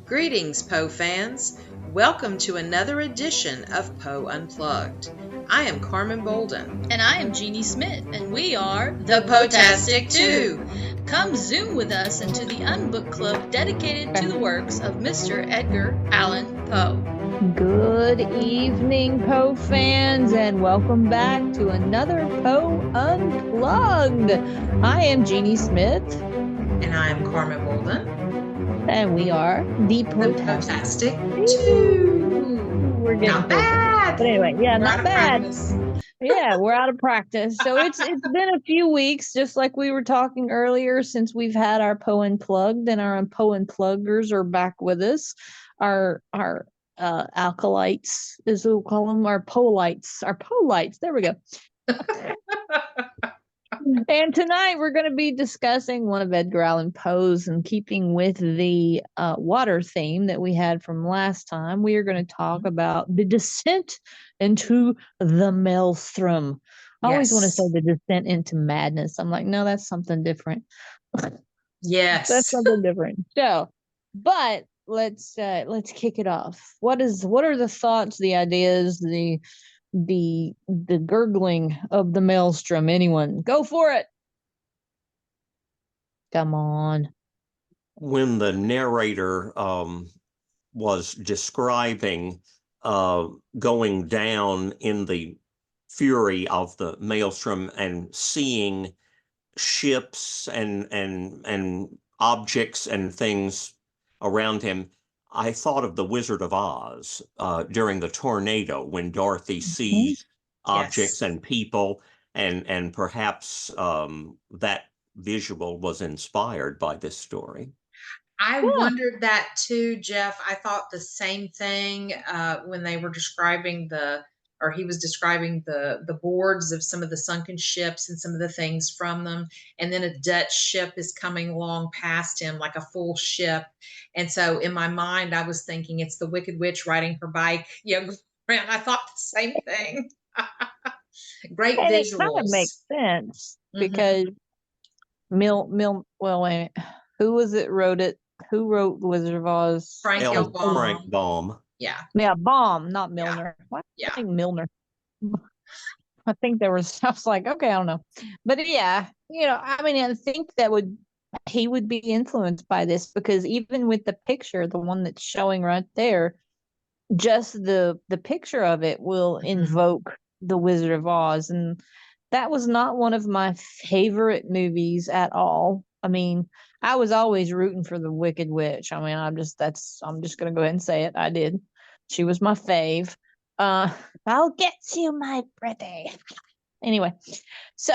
Greetings, Poe fans. Welcome to another edition of Poe Unplugged. I am Carmen Bolden. And I am Jeanie Smith, and we are The Potastic Two. Come zoom with us into the Unbook Club dedicated to the works of Mr. Edgar Allan Poe. Good evening, Poe fans, and welcome back to another Poe Unplugged. I am Jeanie Smith. And I am Carmen Bolden. And we are the Potastic Two. We're getting not bad. But anyway, yeah, We're not bad. Yeah, we're out of practice. So it's been a few weeks, just like we were talking earlier, since we've had our Poe Unplugged, and our Poe Unpluggers are back with us. Our alkalites, as we'll call them, our Polites. There we go. And tonight we're going to be discussing one of Edgar Allan Poe's, and keeping with the water theme that we had from last time, we are going to talk about The Descent into the Maelstrom. I always want to say The Descent into Madness. I'm like, no, that's something different. Yes. That's something different. So, but let's kick it off. What are the thoughts, the ideas, the gurgling of the Maelstrom? Anyone? Go for it. Come on. When the narrator was describing going down in the fury of the Maelstrom and seeing ships and objects and things around him, I thought of the Wizard of Oz during the tornado, when Dorothy sees objects and people, and perhaps that visual was inspired by this story. I wondered that too, Jeff. I thought the same thing when they were describing he was describing the boards of some of the sunken ships and some of the things from them. And then a Dutch ship is coming along past him, like a full ship. And so in my mind, I was thinking it's the Wicked Witch riding her bike. I thought the same thing. Great and visuals. It kind of makes sense because who was it wrote it? Who wrote The Wizard of Oz? Frank Baum. Yeah, Baum, not Milner. Why do I think Milner? I think I was like, okay, I don't know. But yeah, I mean, I think he would be influenced by this, because even with the picture, the one that's showing right there, just the picture of it will invoke The Wizard of Oz. And that was not one of my favorite movies at all. I mean, I was always rooting for the Wicked Witch. I mean, I'm just going to go ahead and say it. I did. She was my fave. I'll get you, my pretty. Anyway, so,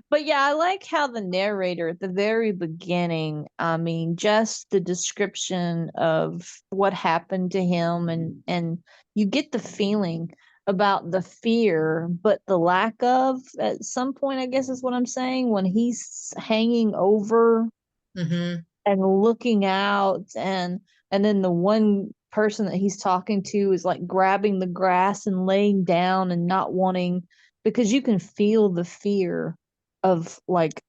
but yeah, I like how the narrator at the very beginning, I mean, just the description of what happened to him, and you get the feeling about the fear, but the lack of, at some point, I guess is what I'm saying, when he's hanging over and looking out, and then the one person that he's talking to is like grabbing the grass and laying down and not wanting, because you can feel the fear of like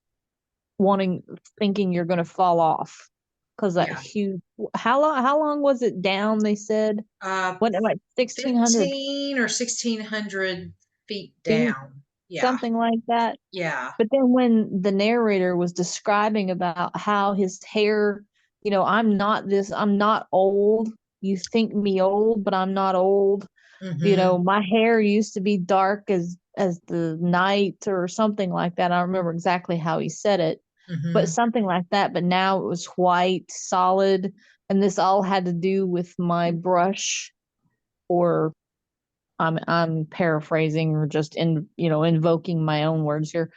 thinking you're going to fall off, because that huge, how long was it down, they said? What, like 1,600 15 or 1,600 feet down, something like that. But then when the narrator was describing about how his hair, I'm not old, you think me old, but I'm not old. My hair used to be dark as the night, or something like that. I don't remember exactly how he said it, but something like that. But now it was white, solid, and this all had to do with my brush, or I'm paraphrasing, or just invoking my own words here.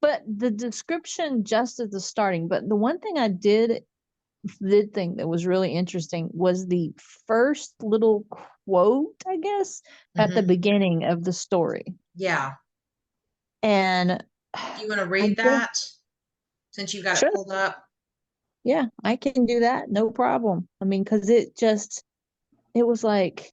But the description just at the starting. But the one thing I did think that was really interesting was the first little quote, I guess, at the beginning of the story. And you want to read that, since you got it pulled up? Yeah, I can do that, no problem. I mean, because it was like,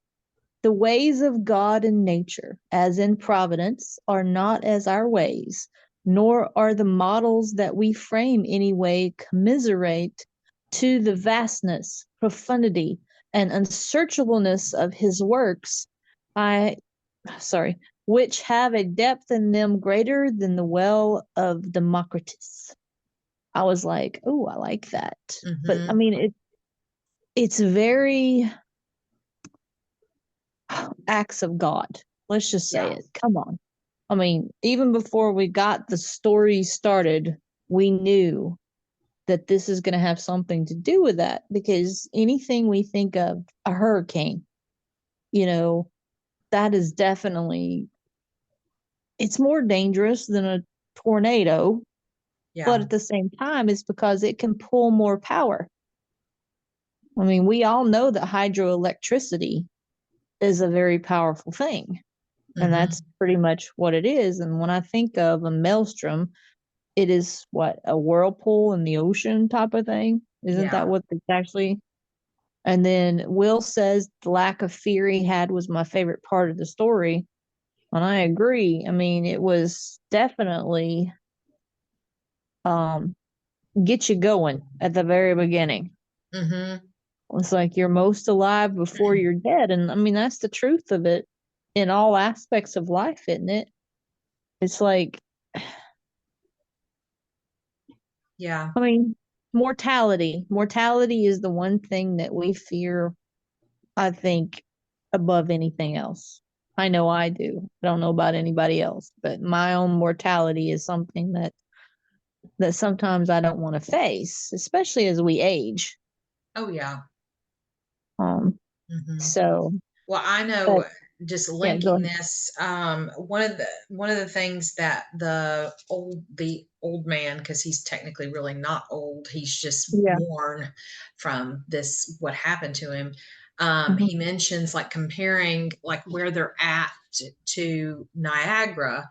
the ways of God and nature, as in providence, are not as our ways, nor are the models that we frame any way commiserate to the vastness, profundity, and unsearchableness of his works, which have a depth in them greater than the well of Democritus. I was like, oh, I like that. But I mean, it's very acts of God. Let's just say it. Come on. I mean, even before we got the story started, we knew that this is going to have something to do with that, because anything we think of, a hurricane, that is definitely, it's more dangerous than a tornado. But at the same time, it's because it can pull more power. I mean, we all know that hydroelectricity is a very powerful thing. And that's pretty much what it is. And when I think of a maelstrom, it is what, a whirlpool in the ocean type of thing? Isn't that what it's actually? And then Will says the lack of fear he had was my favorite part of the story. And I agree. I mean, it was definitely get you going at the very beginning. It's like you're most alive before you're dead. And I mean, that's the truth of it in all aspects of life, isn't it? It's like, I mean, mortality. Mortality is the one thing that we fear, I think, above anything else. I know I do. I don't know about anybody else, but my own mortality is something that sometimes I don't want to face, especially as we age. Oh yeah. So, well, I know, just linking yeah, this, one of the things that the old man, because he's technically really not old, he's just worn from this, what happened to him. He mentions like comparing like where they're at to Niagara,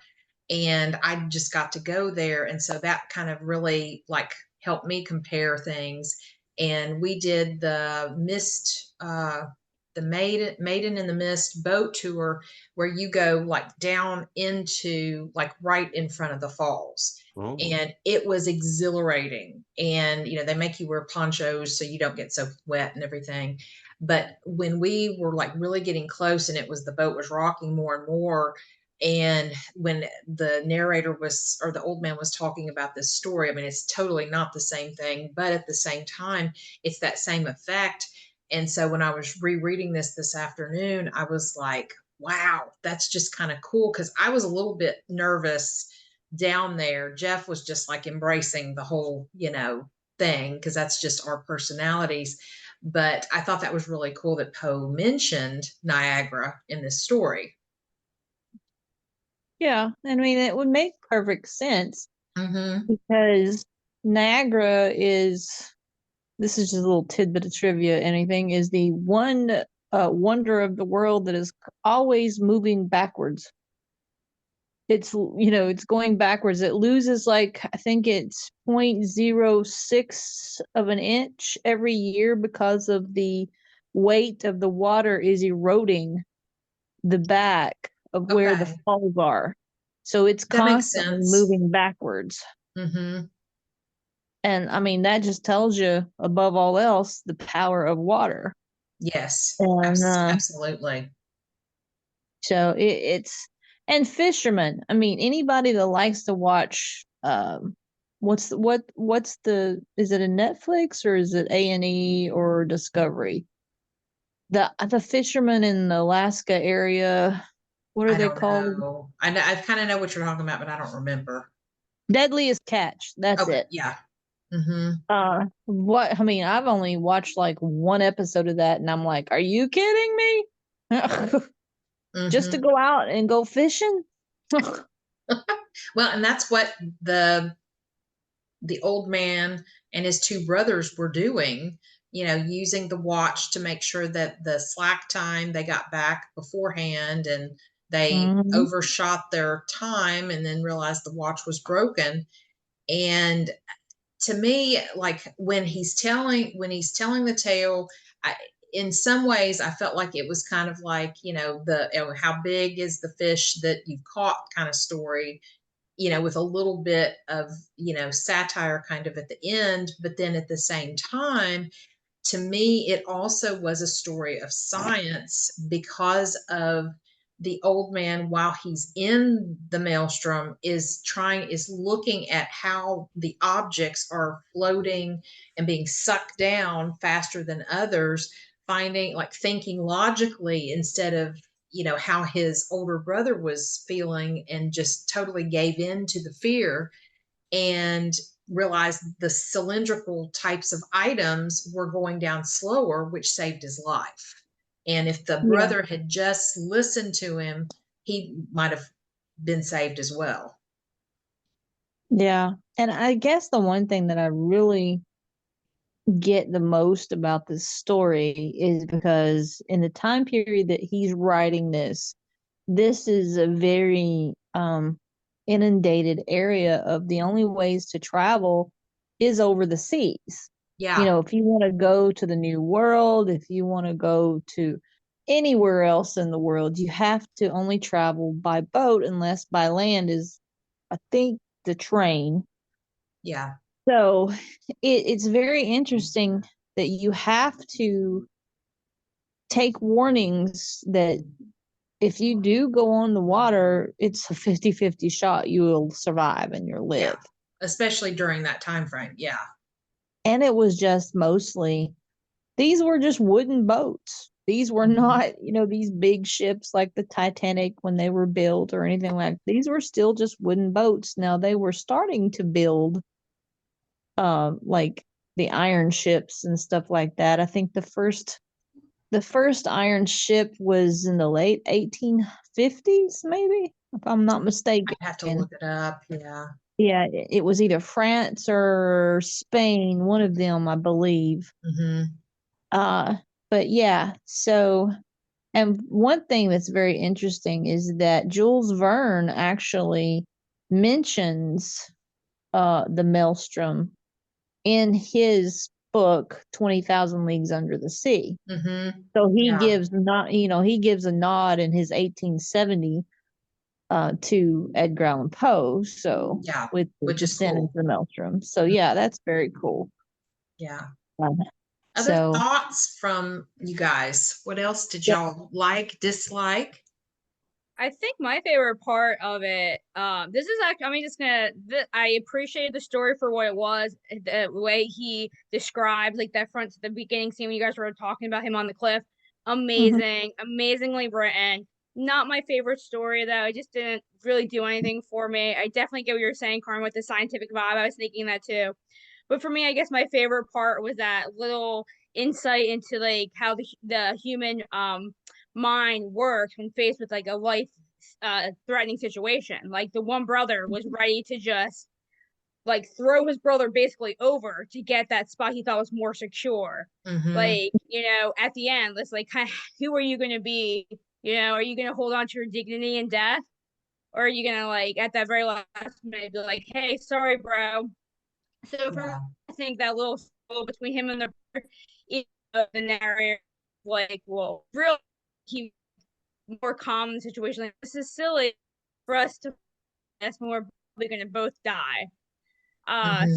and I just got to go there, and so that kind of really like helped me compare things. And we did the mist, the maiden in the mist boat tour, where you go like down into like right in front of the falls. And it was exhilarating. And they make you wear ponchos so you don't get so wet and everything. But when we were like really getting close, and the boat was rocking more and more, and when the narrator was, or the old man was talking about this story, I mean, it's totally not the same thing, but at the same time, it's that same effect. And so when I was rereading this afternoon, I was like, wow, that's just kind of cool. Cause I was a little bit nervous down there. Jeff was just like embracing the whole, thing, cause that's just our personalities. But I thought that was really cool that Poe mentioned Niagara in this story. Yeah, I mean, it would make perfect sense because Niagara is, this is just a little tidbit of trivia, anything, is the one wonder of the world that is always moving backwards. It's, it's going backwards. It loses like, I think it's 0.06 of an inch every year because of the weight of the water is eroding the back of where the falls are. So it's constantly moving backwards. And I mean, that just tells you, above all else, the power of water. Yes, and, absolutely. So it's, and fishermen. I mean, anybody that likes to watch, what's the, is it a Netflix or is it A&E or Discovery? The fishermen in the Alaska area, what are they called? Know. I kind of know what you're talking about, but I don't remember. Deadliest Catch. That's it. Yeah. What, I mean, I've only watched like one episode of that, and I'm like, are you kidding me? Just to go out and go fishing? Well, and that's what the old man and his two brothers were doing, using the watch to make sure that the slack time they got back beforehand, and they overshot their time and then realized the watch was broken. And to me, like when he's telling the tale, in some ways I felt like it was kind of like, how big is the fish that you've caught kind of story. with a little bit of, satire kind of at the end. But then at the same time, to me, it also was a story of science because of the old man, while he's in the maelstrom, is looking at how the objects are floating and being sucked down faster than others, finding, like, thinking logically instead of, how his older brother was feeling, and just totally gave in to the fear, and realized the cylindrical types of items were going down slower, which saved his life. And if the Yeah. brother had just listened to him, he might have been saved as well. Yeah. And I guess the one thing that I really get the most about this story is because in the time period that he's writing this is a very inundated area of the only ways to travel is over the seas. Yeah. If you want to go to the New World, if you want to go to anywhere else in the world, you have to only travel by boat, unless by land is, I think, the train. Yeah. So it's very interesting that you have to take warnings that if you do go on the water, it's a 50-50 shot you will survive and you'll live. Yeah. Especially during that time frame. Yeah. And it was just mostly, these were just wooden boats. These were not, these big ships like the Titanic when they were built or anything like. These were still just wooden boats. Now they were starting to build like the iron ships and stuff like that. I think the first iron ship was in the late 1850s, maybe, if I'm not mistaken. I have to look it up. Yeah. Yeah, it was either France or Spain, one of them, I believe. Mm-hmm. But yeah, so, and one thing that's very interesting is that Jules Verne actually mentions the Maelstrom in his book 20,000 Leagues Under the Sea. Mm-hmm. So he Yeah. gives a nod in his 1870 to Edgar Allan Poe. So Yeah. with the Which is descent cool. into the Maelstrom. So yeah, that's very cool. Yeah. Um, Other so thoughts from you guys? What else did y'all like, dislike? I think my favorite part of it, this is actually, I appreciated the story for what it was, the way he described, like, that front to the beginning scene when you guys were talking about him on the cliff. Amazing, amazingly written. Not my favorite story, though. It just didn't really do anything for me. I definitely get what you're saying, Carmen, with the scientific vibe. I was thinking that too. But for me, I guess my favorite part was that little insight into, like, how the human mind works when faced with, like, a life threatening situation. Like, the one brother was ready to just, like, throw his brother basically over to get that spot he thought was more secure. Mm-hmm. Like, at the end, it's like, kind of, who are you going to be? Are you going to hold on to your dignity in death? Or are you going to, like, at that very last minute, be like, hey, sorry, bro. So for me, I think that little between him and the narrator, like, well, really, he more calm in the situation. Like, this is silly for us to guess when we're probably going to both die.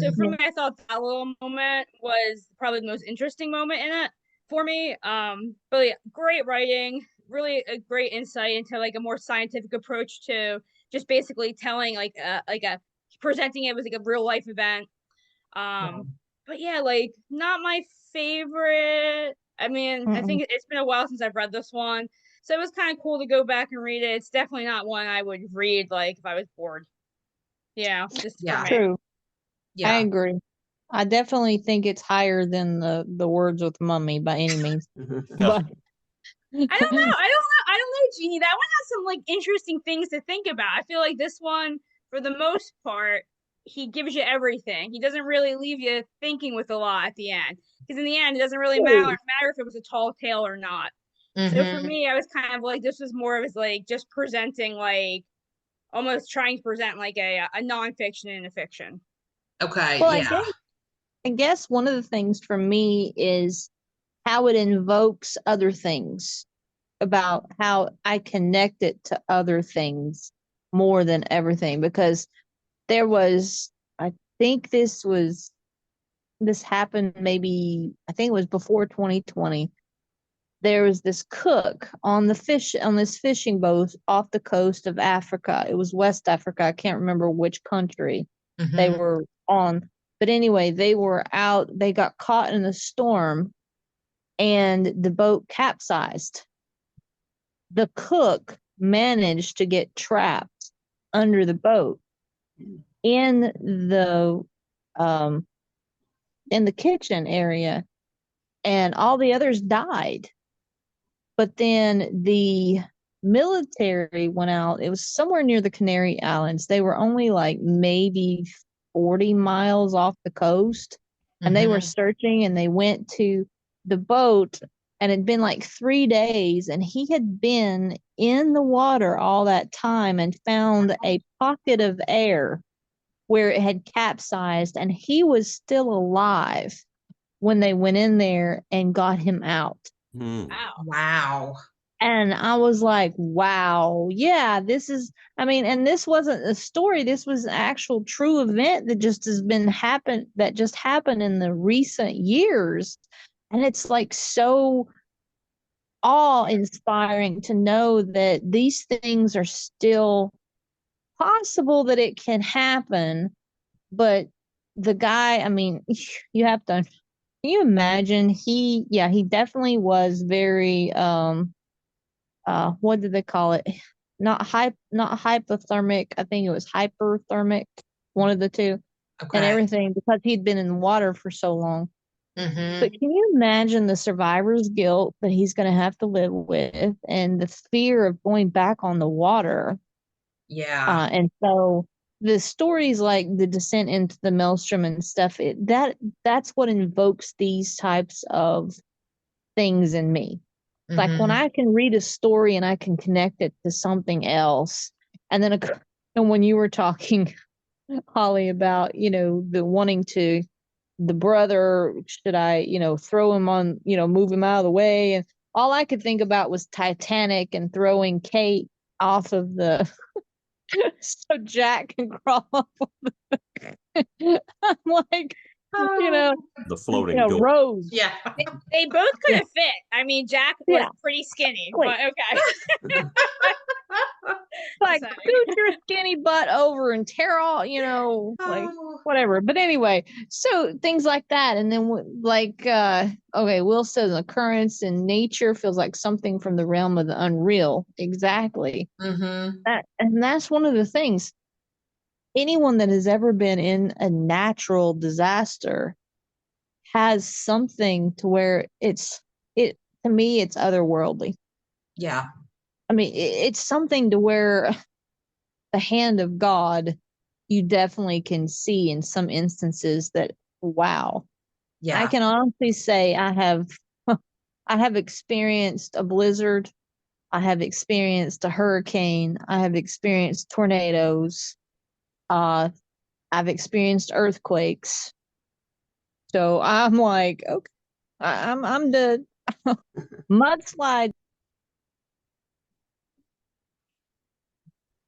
So for me, I thought that little moment was probably the most interesting moment in it for me. But yeah, great writing, really a great insight into, like, a more scientific approach to just basically telling, like a presenting it was like a real life event. But yeah, like, not my favorite. I mean, I think it's been a while since I've read this one, so it was kind of cool to go back and read it. It's definitely not one I would read, like, if I was bored. Yeah, just for me. true. Yeah. I agree. I definitely think it's higher than the Words with Mummy by any means. But I don't know, Jeannie. That one has some, like, interesting things to think about. I feel like this one, for the most part, he gives you everything. He doesn't really leave you thinking with a lot at the end. Because in the end, it doesn't really matter if it was a tall tale or not. So for me, I was kind of like, this was more of as, like, just presenting, like, almost trying to present, like, a nonfiction in a fiction. Okay. well, Yeah. I guess one of the things for me is how it invokes other things, about how I connect it to other things more than everything. Because there was, I think this happened maybe, I think it was before 2020. There was this cook on this fishing boat off the coast of Africa. It was West Africa. I can't remember which country they were on. But anyway, they were out, they got caught in a storm and the boat capsized. The cook managed to get trapped under the boat in the kitchen area, and all the others died. But then the military went out. It was somewhere near the Canary Islands. They were only like maybe 40 miles off the coast, and they were searching, and they went to the boat, and it'd been like 3 days, and he had been in the water all that time and found a pocket of air where it had capsized, and he was still alive when they went in there and got him out. Wow. And I was like, wow, yeah, this is, I mean, and this wasn't a story. This was an actual true event that just happened in the recent years. And it's like so awe-inspiring to know that these things are still possible, that it can happen. But the guy, I mean, you have to, can you imagine? He definitely was very, what did they call it? Not hypothermic. I think it was hyperthermic, one of the two. Okay. And everything, because he'd been in the water for so long. But can you imagine the survivor's guilt that he's going to have to live with, and the fear of going back on the water? Yeah. And so the stories like the descent into the Maelstrom and stuff, that's what invokes these types of things in me. Like when I can read a story and I can connect it to something else. And then and when you were talking, Holly, about, the wanting to, the brother, should I, throw him on, move him out of the way? And all I could think about was Titanic and throwing Kate off of the so Jack can crawl up on the I'm like, the floating door. Rose. Yeah. They both could have fit. I mean, Jack was pretty skinny, but okay. Like, scoot your skinny butt over and tear all, like whatever. But anyway, so things like that. And then okay, Will says an occurrence in nature feels like something from the realm of the unreal. Exactly. And that's one of the things. Anyone that has ever been in a natural disaster has something to where to me, it's otherworldly. Yeah. I mean, it's something to where the hand of God, you definitely can see in some instances that, wow. Yeah. I can honestly say I have experienced a blizzard. I have experienced a hurricane. I have experienced tornadoes. I've experienced earthquakes. So I'm like, okay, I'm the mudslide.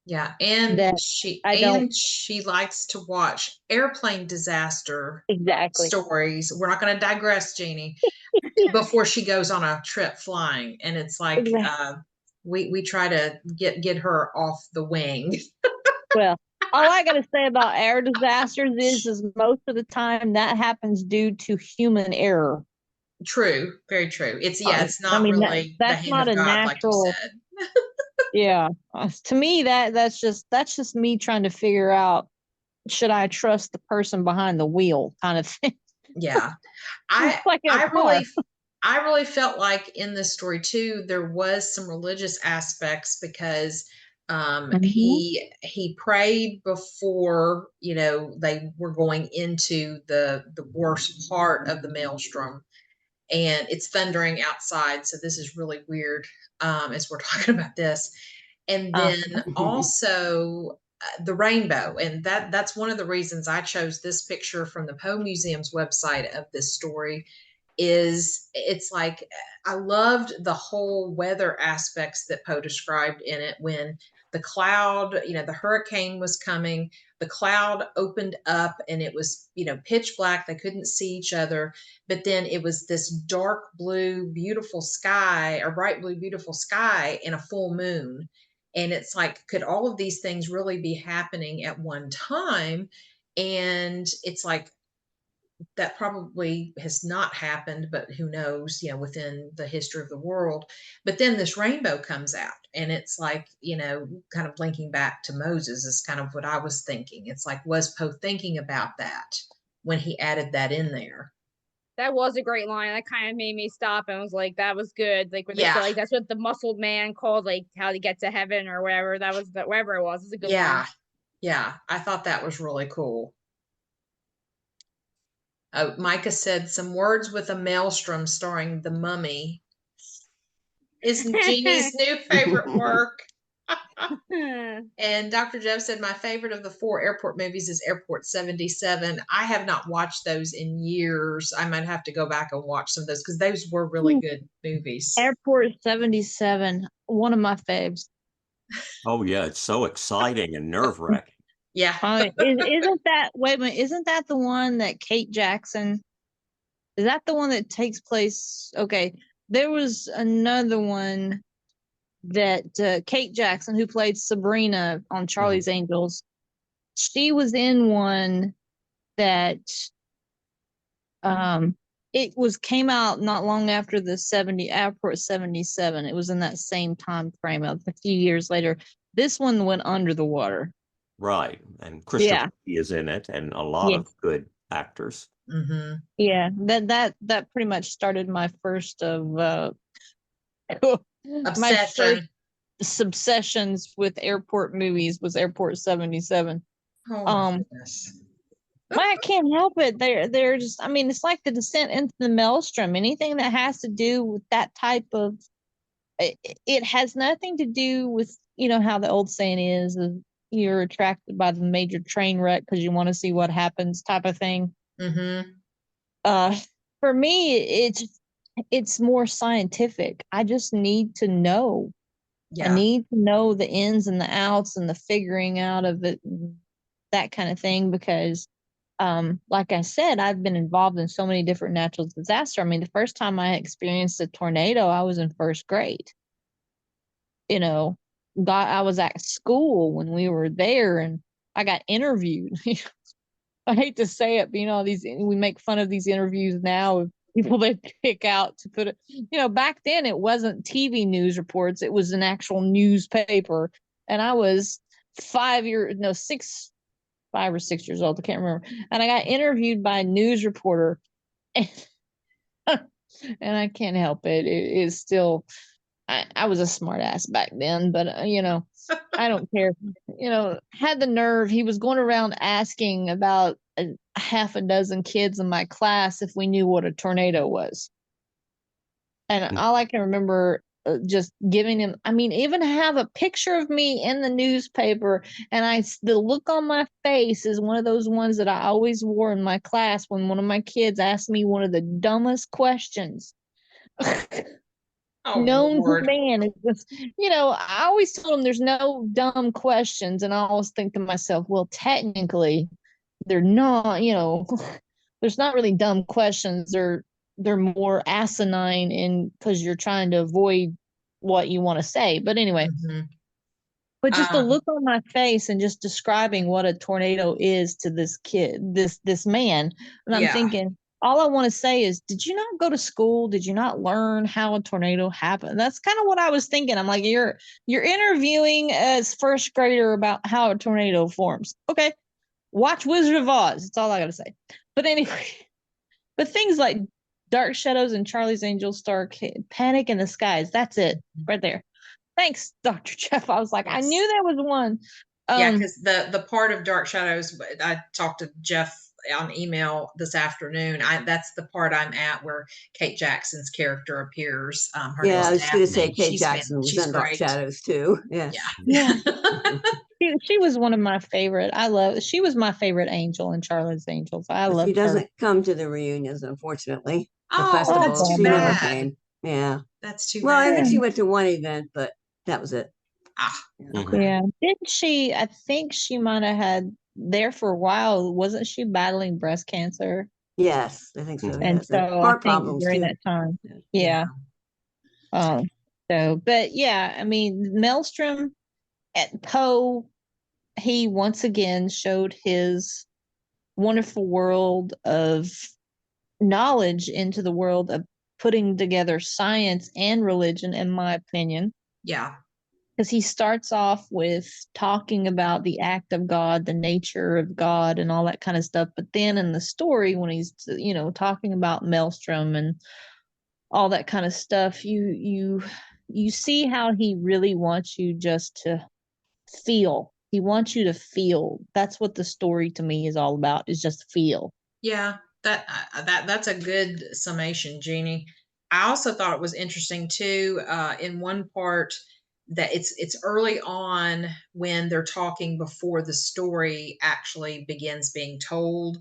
Yeah, and she likes to watch airplane disaster stories. We're not going to digress, Jeanie, before she goes on a trip flying, and it's like we try to get her off the wing. Well, all I got to say about air disasters is most of the time that happens due to human error. True, very true. It's not really that's the hand not of God, natural, like you said. Yeah, to me that's just me trying to figure out, should I trust the person behind the wheel, kind of thing. Yeah, I really felt like in this story too there was some religious aspects, because he prayed before they were going into the worst part of the Maelstrom, and it's thundering outside, so this is really weird as we're talking about this. And then also the rainbow, and that's one of the reasons I chose this picture from the Poe Museum's website of this story. It's like I loved the whole weather aspects that Poe described in it, when the cloud, the hurricane was coming. The cloud opened up and it was, pitch black. They couldn't see each other. But then it was this dark blue, beautiful sky, or bright blue, beautiful sky, and a full moon. And it's like, could all of these things really be happening at one time? And it's like, that probably has not happened, but who knows, within the history of the world. But then this rainbow comes out, and it's like, kind of linking back to Moses is kind of what I was thinking. It's like, was Poe thinking about that when he added that in there? That was a great line. That kind of made me stop and was like, that was good. Like, when they said, like, that's what the muscled man called, like, how to get to heaven or whatever. That was whatever it was. It's a good line. Yeah. I thought that was really cool. Micah said some words with a maelstrom starring the Mummy is Jeannie's new favorite work. And Dr. Jeff said, my favorite of the 4 airport movies is Airport 77. I have not watched those in years. I might have to go back and watch some of those because those were really good movies. Airport 77, one of my faves. Oh yeah, it's so exciting and nerve-wracking. Yeah. Isn't that the one that Kate Jackson, is that the one that takes place? Okay, there was another one that Kate Jackson, who played Sabrina on Charlie's Angels, she was in one that came out not long after the Airport 77. It was in that same time frame, a few years later. This one went under the water. Right. And Christopher Lee is in it, and a lot of good actors. Mm-hmm. Yeah, that pretty much started my first of my first obsessions with airport movies was Airport 77. Oh my goodness. I can't help it. They're just, I mean, it's like the descent into the maelstrom. Anything that has to do with that type of, it has nothing to do with, how the old saying is you're attracted by the major train wreck because you want to see what happens type of thing. Mm-hmm. For me, it's more scientific. I just need to know. Yeah. I need to know the ins and the outs and the figuring out of it, that kind of thing, because like I said, I've been involved in so many different natural disasters. I mean, the first time I experienced a tornado, I was in first grade. I was at school when we were there, and I got interviewed. I hate to say it, but we make fun of these interviews now of people they pick out to put it. Back then it wasn't TV news reports; it was an actual newspaper, and I was 5 or 6 years old. I can't remember, and I got interviewed by a news reporter, and, and I can't help it. It is still. I was a smart ass back then, but I don't care. Had the nerve. He was going around asking about half a dozen kids in my class if we knew what a tornado was. And all I can remember just giving him, I mean, even have a picture of me in the newspaper. And the look on my face is one of those ones that I always wore in my class when one of my kids asked me one of the dumbest questions. Known to man. It was, I always told him there's no dumb questions, and I always think to myself, well, technically, they're not. There's not really dumb questions. They're more asinine, because you're trying to avoid what you want to say. But anyway, but just the look on my face and just describing what a tornado is to this kid, this man, and I'm thinking, all I want to say is, did you not go to school? Did you not learn how a tornado happened? That's kind of what I was thinking. I'm like, you're interviewing as first grader about how a tornado forms. Okay, watch Wizard of Oz. That's all I got to say. But anyway, but things like Dark Shadows and Charlie's Angels, Panic in the Skies. That's it right there. Thanks, Dr. Jeff. I was like, I knew there was one. Because the part of Dark Shadows, I talked to Jeff on email this afternoon. That's the part I'm at where Kate Jackson's character appears. I was going to say Kate Jackson was in Dark Shadows too. Yes. Yeah. She was one of my favorite. She was my favorite angel in Charlie's Angels. I love her. She doesn't come to the reunions, unfortunately. Oh, the festival. That's too she bad. never came. Yeah. That's too well, bad. I think she went to one event, but that was it. Okay. Yeah. Didn't she? I think she might have had there for a while. Wasn't she battling breast cancer? Yes, I think so. And Yes. And so I heart think problems during too. that time, Yeah. yeah. But yeah, I mean, Maelstrom at Poe, he once again showed his wonderful world of knowledge into the world of putting together science and religion, in my opinion. Yeah. Because he starts off with talking about the act of God, the nature of God, and all that kind of stuff. But then in the story, when he's talking about Maelstrom and all that kind of stuff, you see how he really wants you just to feel. He wants you to feel. That's what the story to me is all about, is just feel. Yeah, that's a good summation, Jeannie. I also thought it was interesting too, in one part that it's early on when they're talking before the story actually begins being told,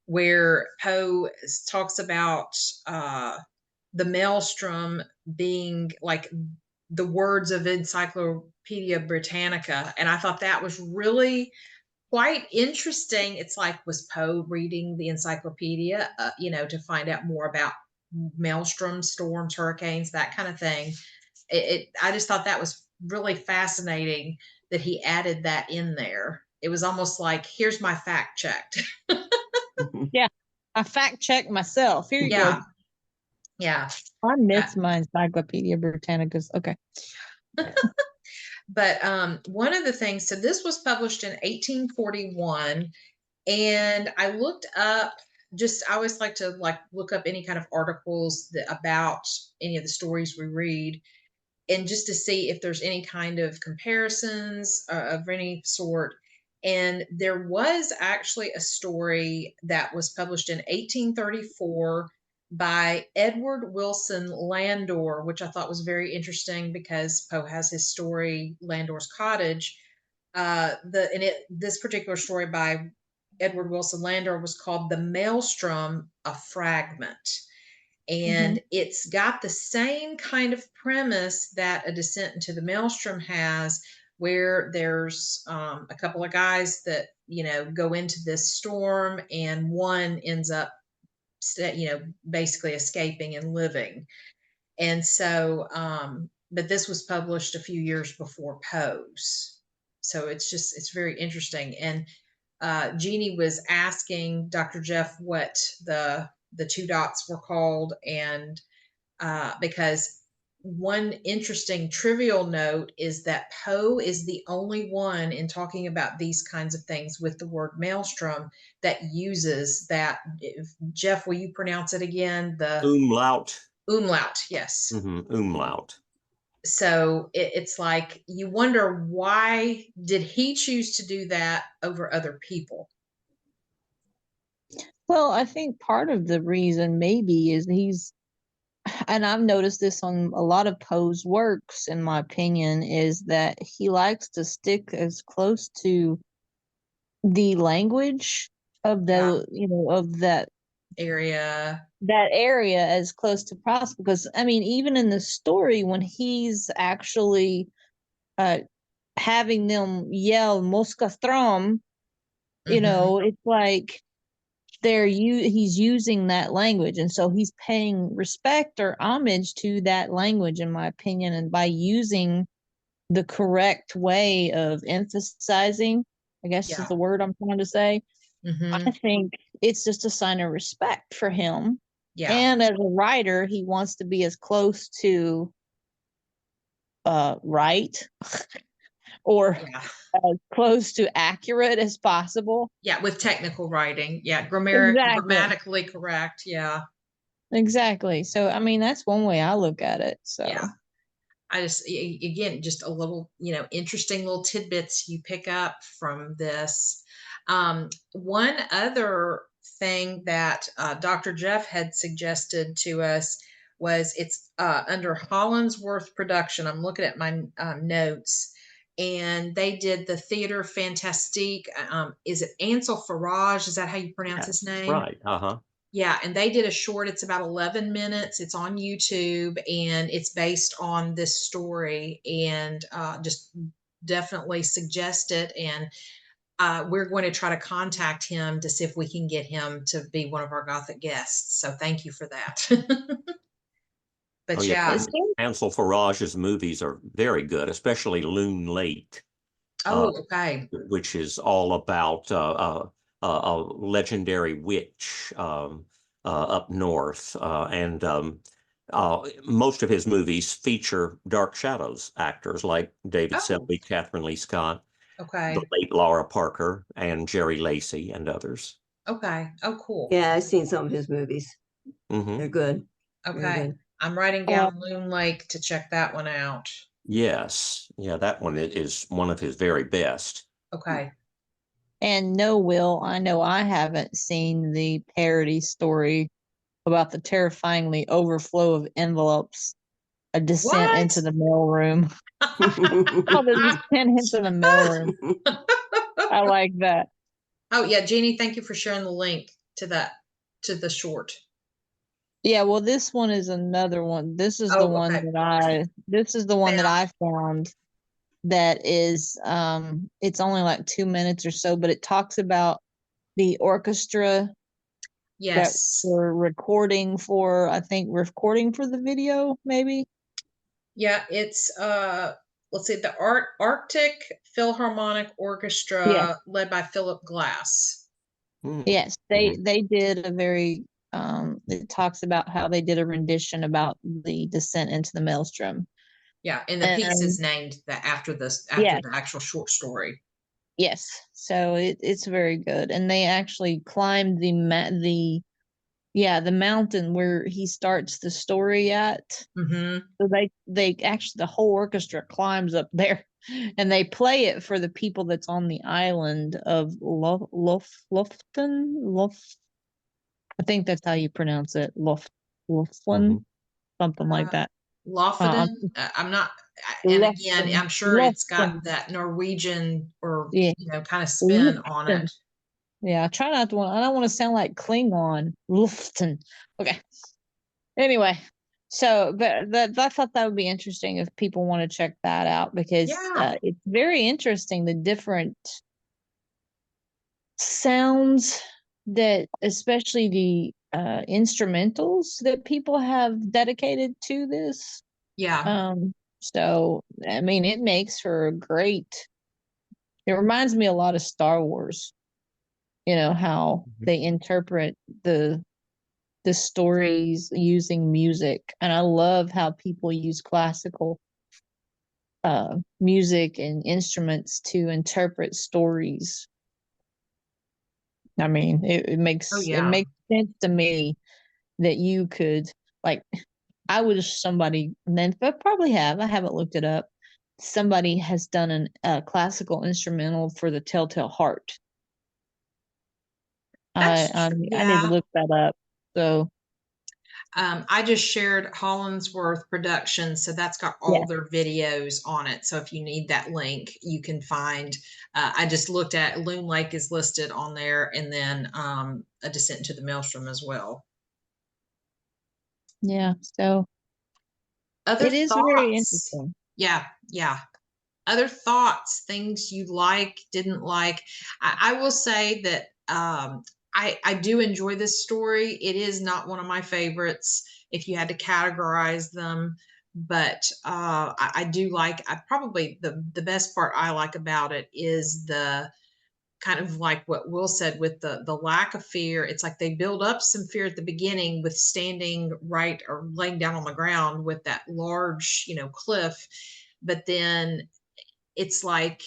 where Poe talks about the Maelstrom being like the words of Encyclopedia Britannica, and I thought that was really quite interesting. It's like, was Poe reading the encyclopedia, to find out more about maelstroms, storms, hurricanes, that kind of thing. I just thought that was really fascinating that he added that in there. It was almost like, here's my fact checked. Yeah, I fact checked myself. Here you Yeah. go. Yeah. I miss my Encyclopedia Britannicas. Okay. But one of the things, so this was published in 1841, and I looked up, I always like to look up any kind of articles about any of the stories we read, and just to see if there's any kind of comparisons of any sort. And there was actually a story that was published in 1834 by Edward Wilson Landor, which I thought was very interesting because Poe has his story Landor's Cottage. This particular story by Edward Wilson Landor was called "The Maelstrom: A Fragment." And it's got the same kind of premise that A Descent into the Maelstrom has, where there's a couple of guys that go into this storm, and one ends up basically escaping and living. And so but this was published a few years before Poe's, so it's very interesting. And Jeannie was asking Dr. Jeff what the two dots were called, and because one interesting trivial note is that Poe is the only one in talking about these kinds of things with the word maelstrom that uses that. Jeff, will you pronounce it again? The Umlaut. Umlaut, yes. Umlaut. So it's like you wonder, why did he choose to do that over other people? Well, I think part of the reason maybe is and I've noticed this on a lot of Poe's works, in my opinion, is that he likes to stick as close to the language of of that area as close to possible. Because I mean, even in the story, when he's actually having them yell "Moskastrom," it's like he's using that language, and so he's paying respect or homage to that language, in my opinion. And by using the correct way of emphasizing, I guess is the word I'm trying to say, I think it's just a sign of respect for him. And as a writer, he wants to be as close to right or as close to accurate as possible. Yeah, with technical writing. Yeah, grammatically correct. Yeah. Exactly. So, I mean, that's one way I look at it. So, yeah. I just, again, just a little, interesting little tidbits you pick up from this. One other thing that Dr. Jeff had suggested to us was it's under Hollingsworth Production. I'm looking at my notes, and they did the Theater Fantastique. Is it Ansel Farage? Is that how you pronounce his name? Right. Yeah, and they did a short. It's about 11 minutes. It's on YouTube, and it's based on this story, and just definitely suggest it. And we're going to try to contact him to see if we can get him to be one of our Gothic guests. So thank you for that. But Oh, yeah. yeah. Ansel Farage's movies are very good, especially Loon Lake. Oh, okay. Which is all about a legendary witch up north. And most of his movies feature Dark Shadows actors like David Selby, Catherine Lee Scott, the late Laura Parker, and Jerry Lacey, and others. Okay. Oh, cool. Yeah, I've seen some of his movies. They're good. Okay. I'm writing down Loon Lake to check that one out. Yes. Yeah, that one is one of his very best. Okay. And no, Will, I know I haven't seen the parody story about the terrifyingly overflow of envelopes, a descent into the mailroom. Oh, the descent into the mailroom. I like that. Oh yeah, Jeanie, thank you for sharing the link to the short. Yeah, well, this one is another one. This is the one that I found that is it's only like 2 minutes or so, but it talks about the orchestra that we're recording for, I think recording for the video, maybe. Yeah, it's let's see, the Arctic Philharmonic Orchestra led by Philip Glass. Yes, they did a very it talks about how they did a rendition about the descent into the Maelstrom. Yeah, and the piece is named after the actual short story. Yes, so it's very good, and they actually climbed the mountain where he starts the story at. So they actually, the whole orchestra climbs up there, and they play it for the people that's on the island of Lofton. I think that's how you pronounce it. Lofton, something like that. Lofton. I'm not. And again, I'm sure it's got that Norwegian or kind of spin on it. Yeah, I try not to. I don't want to sound like Klingon. Luften. Okay. Anyway, so but I thought that would be interesting if people want to check that out, because it's very interesting, the different sounds that, especially the instrumentals that people have dedicated to this. So I mean, it makes for a great. It reminds me a lot of Star Wars. How they interpret the stories using music, and I love how people use classical music and instruments to interpret stories. I mean, it makes sense to me that you could, like, I wish somebody, and then I probably have, I haven't looked it up, somebody has done a classical instrumental for the Telltale Heart. I need to look that up. So I just shared Hollinsworth Productions, so that's got all their videos on it. So if you need that link, you can find. I just looked at Loon Lake is listed on there, and then A Descent into the Maelstrom as well. Yeah. So other it is thoughts? Very interesting. Yeah. Other thoughts, things you like, didn't like. I will say that I do enjoy this story. It is not one of my favorites if you had to categorize them, but I do like. Probably the best part I like about it is the kind of like what Will said with the lack of fear. It's like they build up some fear at the beginning with standing right or laying down on the ground with that large, cliff, but then it's like,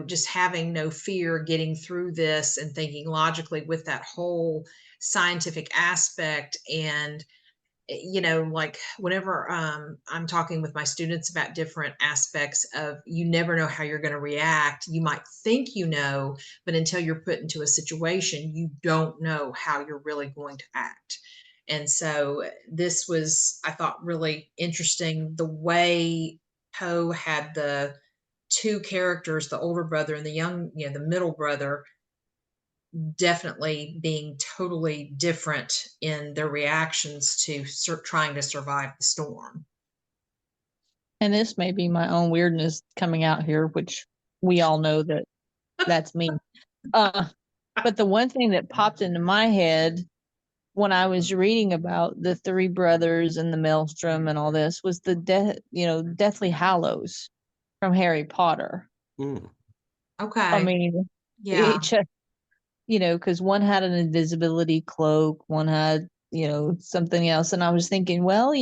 just having no fear, getting through this and thinking logically with that whole scientific aspect. And like whenever I'm talking with my students about different aspects of, you never know how you're going to react. You might think but until you're put into a situation, you don't know how you're really going to act. And so this was, I thought, really interesting, the way Poe had the two characters, the older brother and the young, the middle brother, definitely being totally different in their reactions to trying to survive the storm. And this may be my own weirdness coming out here, which we all know that that's me. But the one thing that popped into my head when I was reading about the three brothers and the Maelstrom and all this was the Deathly Hallows from Harry Potter. Mm. Okay. I mean, yeah. it just, because one had an invisibility cloak, one had, something else. And I was thinking, well,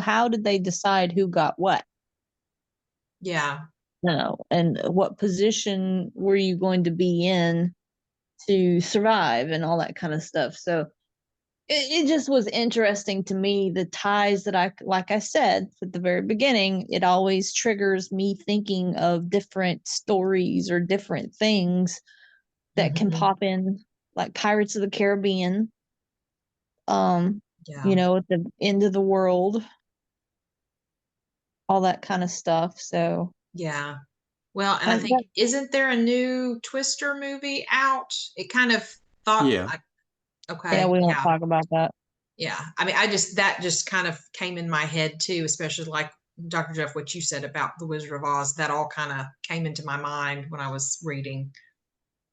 how did they decide who got what? Yeah. And what position were you going to be in to survive and all that kind of stuff. So it just was interesting to me, the ties that like I said at the very beginning, it always triggers me thinking of different stories or different things that can pop in, like Pirates of the Caribbean, at the end of the world, all that kind of stuff. So yeah. Well, and I think, isn't there a new Twister movie out? It kind of thought, yeah. Okay. Yeah, we won't talk about that. Yeah. I mean, that just kind of came in my head too, especially like Dr. Jeff, what you said about the Wizard of Oz, that all kind of came into my mind when I was reading.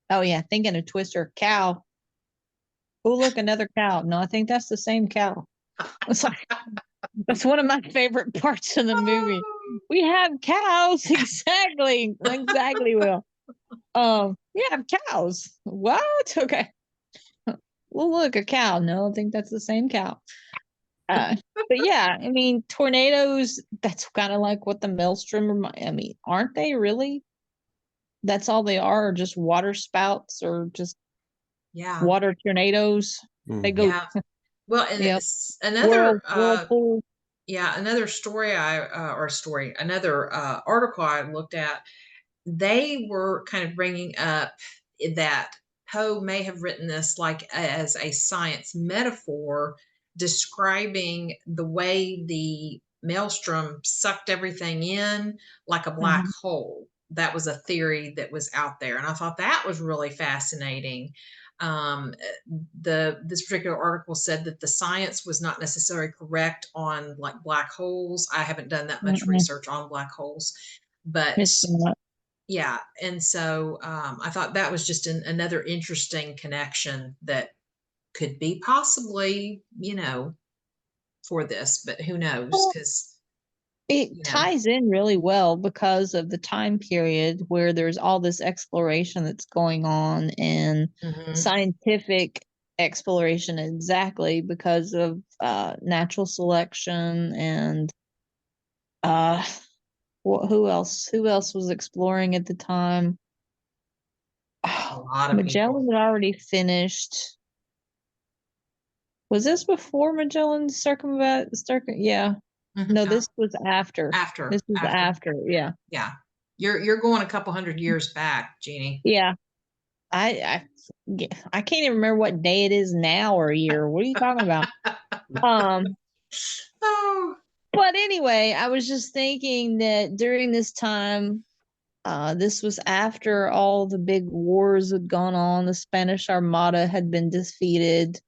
Oh yeah, thinking of Twister, cow. Oh look, another cow. No, I think that's the same cow. It's like, that's one of my favorite parts of the movie. We have cows. Exactly. Will. We have cows. What? Okay. Well, look, a cow. No, I think that's the same cow. But yeah, I mean, tornadoes, that's kind of like what the Maelstrom aren't they really? That's all they are, just water spouts or just water tornadoes. They go. Yeah. Well, and Yep. it's another whirlpool. Another story another article I looked at, they were kind of bringing up that Poe may have written this like as a science metaphor, describing the way the Maelstrom sucked everything in like a black hole. That was a theory that was out there, and I thought that was really fascinating. This particular article said that the science was not necessarily correct on like black holes. I haven't done that much research on black holes, but yeah. And so I thought that was just another interesting connection that could be possibly, for this, but who knows? Because it ties in really well because of the time period where there's all this exploration that's going on and scientific exploration, exactly because of natural selection and who else was exploring at the time? A lot of Magellan people. had already finished. Was this before Magellan's yeah. No, this was after. This was after. Yeah. Yeah. You're going a couple hundred years back, Jeanie. Yeah. I can't even remember what day it is now or year. What are you talking about? Oh. But anyway, I was just thinking that during this time, this was after all the big wars had gone on. The Spanish Armada had been defeated.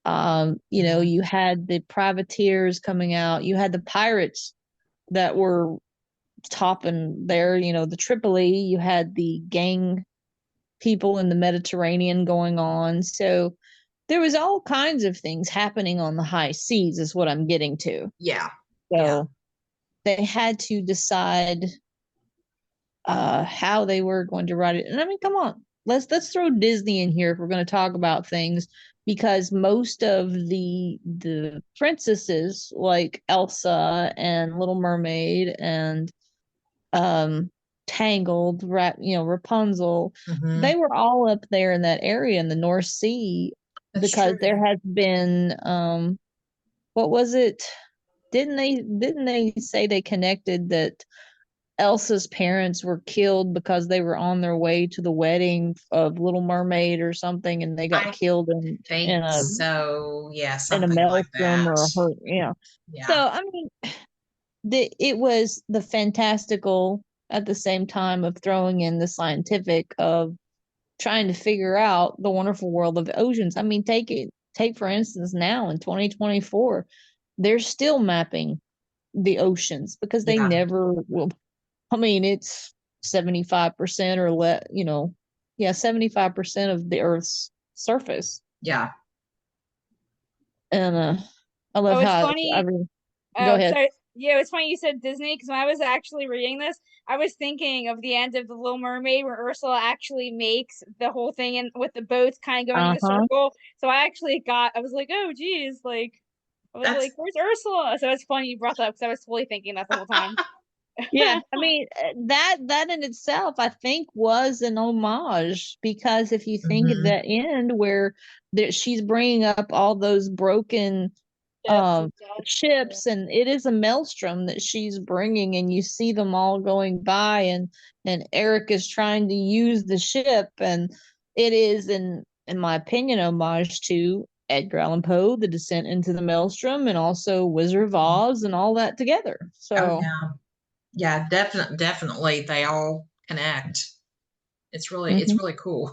You had the privateers coming out. You had the pirates that were topping there, the Tripoli. You had the gang people in the Mediterranean going on. So there was all kinds of things happening on the high seas is what I'm getting to. Yeah. So they had to decide how they were going to write it. And I mean, come on, let's throw Disney in here if we're going to talk about things, because most of the princesses like Elsa and Little Mermaid and Tangled, Rapunzel, they were all up there in that area in the North Sea. That's because true. There has been what was it? Didn't they say they connected that Elsa's parents were killed because they were on their way to the wedding of Little Mermaid or something, and they got killed in a something Maelstrom like that. Or Yeah. So I mean, it was the fantastical at the same time of throwing in the scientific of trying to figure out the wonderful world of the oceans. I mean, take for instance, now in 2024, they're still mapping the oceans because they never will. I mean, it's 75% or let, 75% of the Earth's surface. Yeah. And I love Oh, it's how funny. Go ahead. Sorry. Yeah, it's funny you said Disney, because when I was actually reading this, I was thinking of the end of The Little Mermaid, where Ursula actually makes the whole thing in with the boats kind of going in a circle. So I was like, oh geez, like I was like, where's Ursula? So it's funny you brought that up, because I was totally thinking that the whole time. Yeah, I mean, that in itself, I think, was an homage, because if you think at the end where she's bringing up all those broken ships, and it is a maelstrom that she's bringing, and you see them all going by, and Eric is trying to use the ship, and it is, in my opinion, homage to Edgar Allan Poe, The Descent into the Maelstrom, and also Wizard of Oz, and all that together. So yeah, definitely they all connect. It's really cool.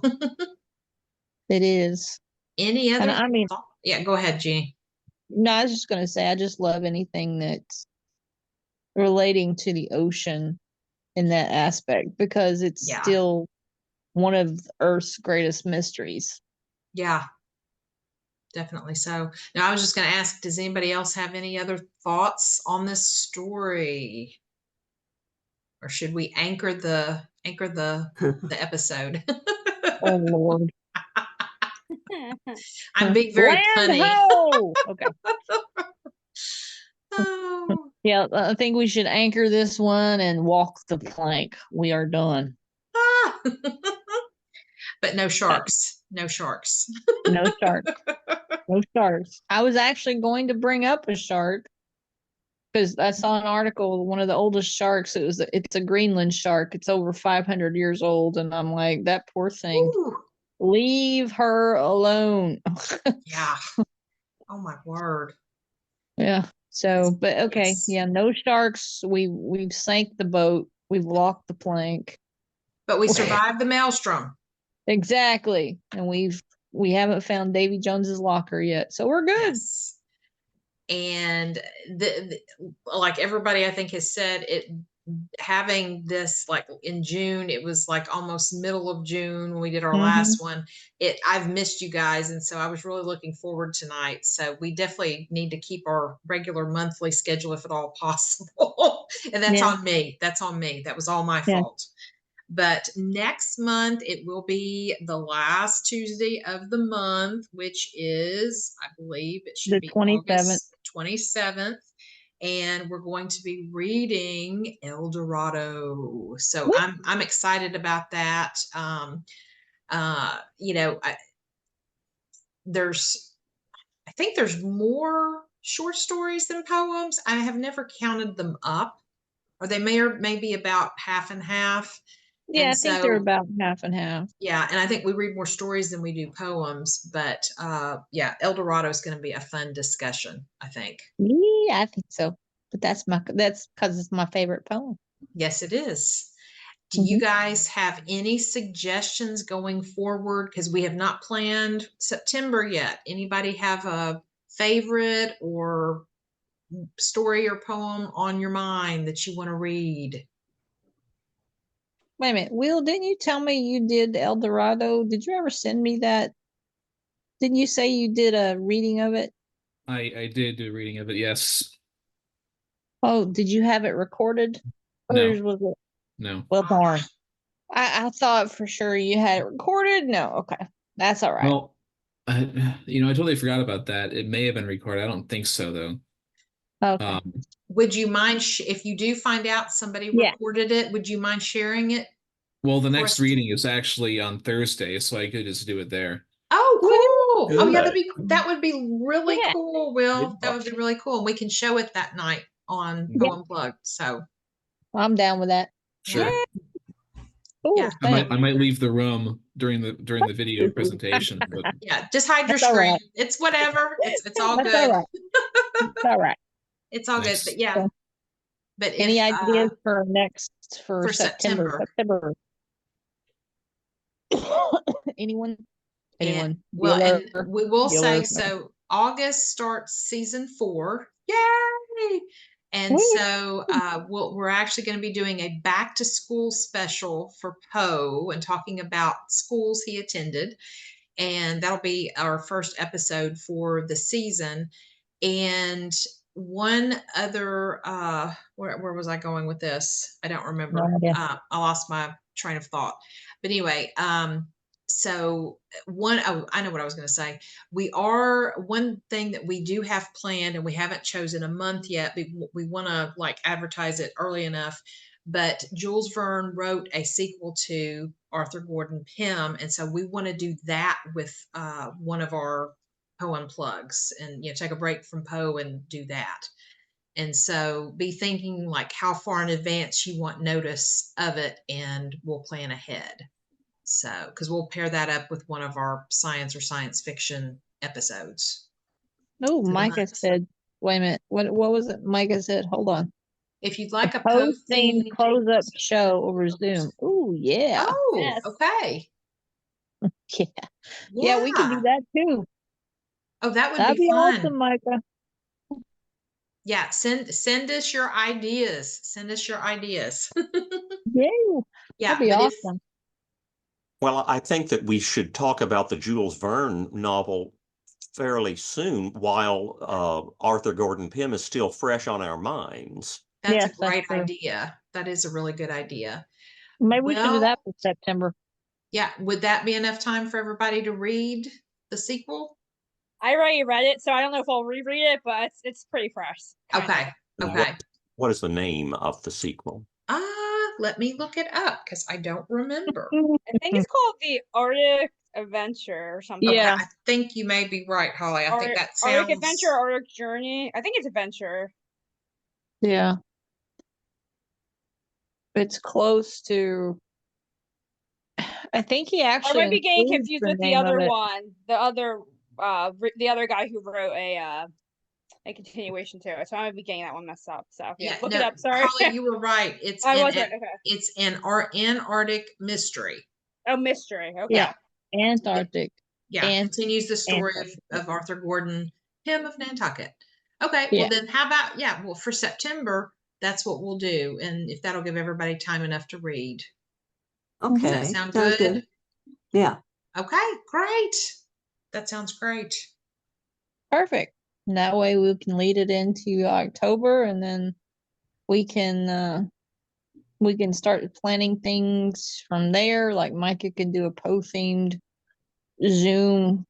It is. Any other? And I mean, yeah, go ahead, Jeannie. No, I was just going to say, I just love anything that's relating to the ocean in that aspect, because it's still one of Earth's greatest mysteries. Yeah, definitely so. Now, I was just going to ask, does anybody else have any other thoughts on this story? Or should we anchor the episode? Oh Lord. I'm being very punny. Okay. Yeah, I think we should anchor this one and walk the plank. We are done. But no sharks. No sharks. No sharks. No sharks. I was actually going to bring up a shark, because I saw an article, one of the oldest sharks, it's a Greenland shark. It's over 500 years old, and I'm like, that poor thing. Ooh. Leave her alone. Yeah. Oh my word. Yeah. So, but okay, yeah, no sharks. We've sank the boat. We've locked the plank. But we survived the maelstrom. Exactly. And we haven't found Davy Jones's locker yet. So we're good. Yes. And like everybody I think has said, having this like in June, it was like almost middle of June when we did our last one. I've missed you guys, and so I was really looking forward tonight. So we definitely need to keep our regular monthly schedule if at all possible. And that's on me. That's on me. That was all my fault. But next month, it will be the last Tuesday of the month, which is, I believe it should be 27th. August 27th. And we're going to be reading El Dorado. So I'm excited about that. I think there's more short stories than poems. I have never counted them up, or they may be about half and half. Yeah, I think they're about half and half. Yeah, and I think we read more stories than we do poems, but El Dorado is going to be a fun discussion, I think. Yeah, I think so. But that's because it's my favorite poem. Yes, it is. Do you guys have any suggestions going forward? Because we have not planned September yet. Anybody have a favorite or story or poem on your mind that you want to read? Wait a minute. Will, didn't you tell me you did El Dorado? Did you ever send me that? Didn't you say you did a reading of it? I did do a reading of it, yes. Oh, did you have it recorded? No. Or was it? No. Well, darn. I thought for sure you had it recorded. No, okay. That's all right. Well, I totally forgot about that. It may have been recorded. I don't think so, though. Okay. Would you mind if you do find out somebody recorded it? Would you mind sharing it? Well, the next reading is actually on Thursday, so I could just do it there. Oh, cool! Oh, yeah, that would be really cool, Will. That would be really cool, and we can show it that night on Poe Unplugged. So I'm down with that. Sure. Ooh, yeah, I might leave the room during the video presentation. But... Yeah, just hide your screen. Right. It's whatever. It's all good. All right. It's all right. It's all good. But yeah. But any ideas for September? Anyone? Well, and we will say so. August starts season 4. Yay! And so we're actually going to be doing a back to school special for Poe and talking about schools he attended. And that'll be our first episode for the season. And one other, where was I going with this? I don't remember. No idea. I lost my train of thought. But anyway, so I know what I was going to say. One thing that we do have planned, and we haven't chosen a month yet, we want to like advertise it early enough, but Jules Verne wrote a sequel to Arthur Gordon Pym, and so we want to do that with one of our Poe Unplugs, and take a break from Poe and do that. And so be thinking like how far in advance you want notice of it, and we'll plan ahead. So, because we'll pair that up with one of our science or science fiction episodes. Oh, Micah said, wait a minute. What was it? Micah said, hold on. If you'd like a post-themed close-up show over Zoom. Oh, yeah. Oh, Yes. okay. Yeah, we can do that too. Oh, that'd be fun. Awesome, Micah. Yeah, send us your ideas. Send us your ideas. Yeah. Yeah, That'd be awesome. Well, I think that we should talk about the Jules Verne novel fairly soon while Arthur Gordon Pym is still fresh on our minds. That's a great idea. That is a really good idea. Maybe we should do that for September. Yeah. Would that be enough time for everybody to read the sequel? I already read it, so I don't know if I'll reread it, but it's pretty fresh. Okay. Okay. What is the name of the sequel? Let me look it up because I don't remember. I think it's called The Arctic Adventure or something. Yeah. I think you may be right, Holly. I think that sounds... Arctic Adventure, Arctic Journey. I think it's Adventure. Yeah. It's close to... I think he actually... I might be getting confused with the other one. The other guy who wrote a continuation to it. So I might be getting that one messed up. So yeah, look it up. Sorry. Holly, you were right. It's It's an Antarctic mystery. Oh, mystery. Okay. Yeah. Antarctic. Yeah. Continues the story of Arthur Gordon Pym of Nantucket. Okay. Yeah. Well, then how about, for September, that's what we'll do. And if that'll give everybody time enough to read. Okay. Does that sound good? Yeah. Okay, great. That sounds great. Perfect. And that way we can lead it into October, and then we can start planning things from there. Like Micah can do a Poe themed Zoom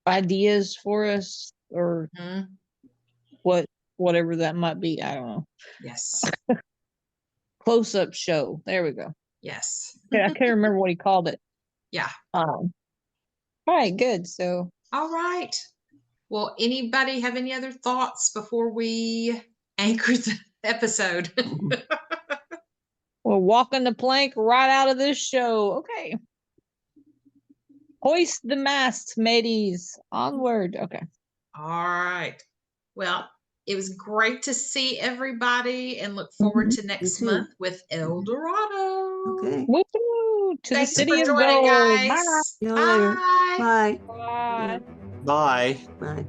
ideas for us, or whatever that might be. I don't know. Yes. Close-up show. There we go. Yes. I can't remember what he called it. Yeah. All right, good. So. All right. Well, anybody have any other thoughts before we anchor the episode? We're walking the plank right out of this show. Okay. Hoist the mast, mateys. Onward. Okay. All right. Well, it was great to see everybody, and look forward to next month with El Dorado. Okay. Woo-hoo! To Thanks the city for of joining, gold. guys. Bye. Bye. Bye. Bye. Bye. Bye.